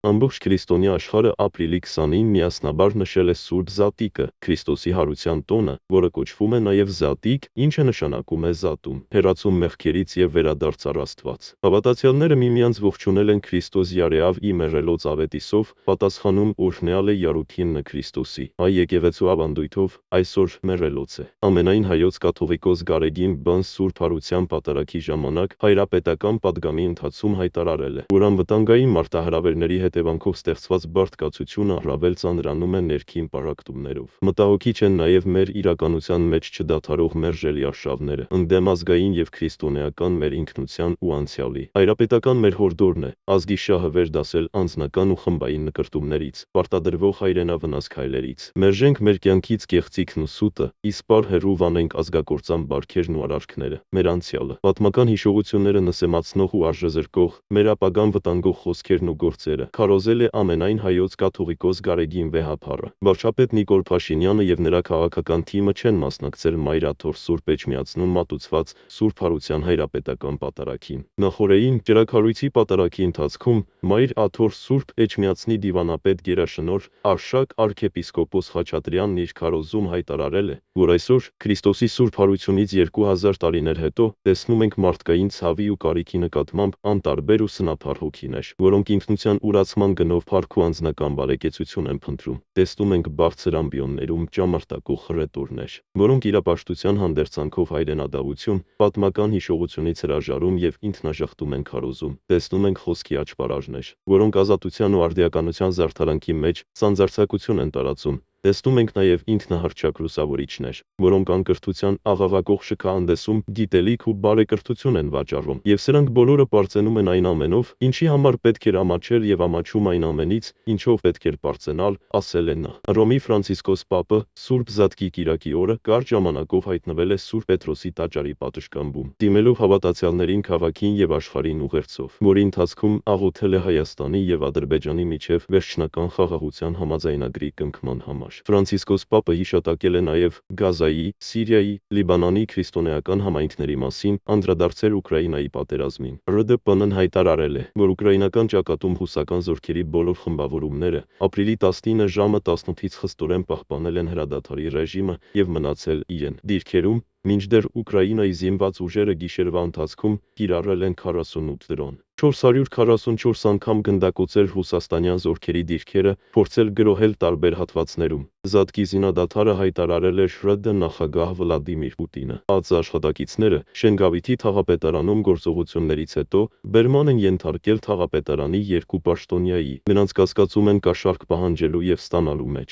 Ամբողջ քրիստոնյա աշխարհը ապրիլի 20-ին միասնաբար նշել է Սուրբ Զատիկը, Քրիստոսի հարության տոնը, որը կոչվում է նաև Զատիկ, ինչը նշանակում է զատում, հեռացում մեղքերից և վերադարձ առ Աստված։ Հավատացյալները միմյանց ողջունել են Քրիստոս Յարեավ ի մեռելոց ավետիսով, պատասխանում օրհնյալ է Յարութինը Քրիստոսի։ Հայ եկեղեցու ավանդույթով այսօր մեռելոց է։ Ամենայն հայոց կաթողիկոս Գարեգին Բան Սուրբ Հարության պատարագի ժամանակ հայրապետական պատգամի ընթացքում հայտարարել է, որ անվտանգային մարտահրավերների հետևանքով ստեղծված բարդ կացությունը առավել ծանրանում է ներքին պառակտումներով։ Մտահոգիչ են նաև մեր իրականության մեջ չդադարող մերժելի արշավները, ընդդեմ ազգային և քրիստոնեական մեր ինքնության ու անցյալի։ Հայրապետական մեր հորդորն է ազգի շահը վերդասել անձնական ու խմբային նկրտումներից, պարտադրվող հայրենավնաս քայլերից։ Մերժենք մեր կյանքից կեղծիքն ու սուտը, իսպառ հեռու վանենք ազգակործան բարքերն ու արարքները, մեր անցյալը, պատմական հիշողությունները նսեմացնող ու արժեզրկող, մեր ապագան վտանգող խոսքերն ու գործերը, քարոզել է ամենայն հայոց կաթողիկոս Գարեգին վեհափառը։ Վարչապետ Նիկոլ Փաշինյանը և նրա քաղաքական թիմը չեն մասնակցել Մայր Աթոռ Սուրբ Էջմիածնում մատուցված Սուրբ Հարության հայրապետական պատարագին։ Նախօրեին կրակահարույցի պատարագի ընթացքում Մայր Աթոռ Սուրբ Էջմիածնի դիվանապետ գերաշնորհ Արշակ arczepiskopos Խաչատրյանն իր քարոզում հայտարարել է, որ այսօր Քրիստոսի Սուրբ Հարությունից 2000 տարիներ հետո տեսնում ենք մարդկային ցավի ու կարիքի նկատմամբ անտարբեր ու սնափառ հոգիներ, որոնք ինքնության ուրացման գնով փառք ու անձնական բարեկեցություն են փնտրում։ Տեսնում ենք բարձր ամբիոններում ճամարտակող հռետորներ, որոնք իրապաշտության հանդերձանքով հայրենադավություն, պատմական հիշողությունից հրաժարում և ինքնաժխտում են քարոզում։ Տեսնում ենք խոսքի աճպարարներ, որոնք ազատության ու արդիականության զարդարանքի մեջ սանձարձակություն են տարածում։ Տեսնում ենք նաև ինքնահռչակ լուսավորիչներ, որոնք անկրթության աղաղակող շքահանդեսում գիտելիք ու բարեկրթություն են վաճառում, և սրանք բոլորը պարծենում են այն ամենով, ինչի համար պետք էր ամաչել և ամաչում այն ամենից, ինչով պետք էր պարծենալ, ասել է նա։ Հռոմի Ֆրանցիսկոս Պապը Սուրբ Զատկի կիրակի օրը կարճ ժամանակով հայտնվել է Սուրբ Պետրոսի տաճարի պատշգամբում, դիմելով հավատացյալներին քաղաքին և աշխարհին ուղերձով, որի ընթացքում աղոթել է Հայաստանի և Ադրբեջանի միջև վերջնական խաղաղության համաձայնագրի կնքման համար։ Ֆրանցիսկոս Պապը հիշատակել է նաև Գազայի, Սիրիայի, Լիբանանի քրիստոնեական համայնքների մասին, անդրադարձել Ուկրաինայի պատերազմին։ ՌԴՊ-ն հայտարարել է, որ ուկրաինական ճակատում հուսական զորքերի բոլոր խմբավորումները ապրիլի 19-ը ժամը 18-ից խստորեն պահպանել են հրադադարի ռեժիմը և մնացել իրեն դիրքերում, մինչդեռ Ուկրաինայի զինված ուժերը գիշերվա ընթացքում կիրառել են 48 դրոն։ 444 անգամ գնդակոծել ռուսաստանյան զորքերի դիրքերը, փորձել գրոհել տարբեր հատվածներում։ Զատկի զինադադարը հայտարարել էր ՌԴ նախագահ Վլադիմիր Պուտինը։ ԱԾ աշխատակիցները Շենգավիթի թաղապետարանում գործողություններից հետո բերման են ենթարկել թաղապետարանի երկու պաշտոնյայի։ Նրանց կասկածում են կաշառք պահանջելու և ստանալու մեջ։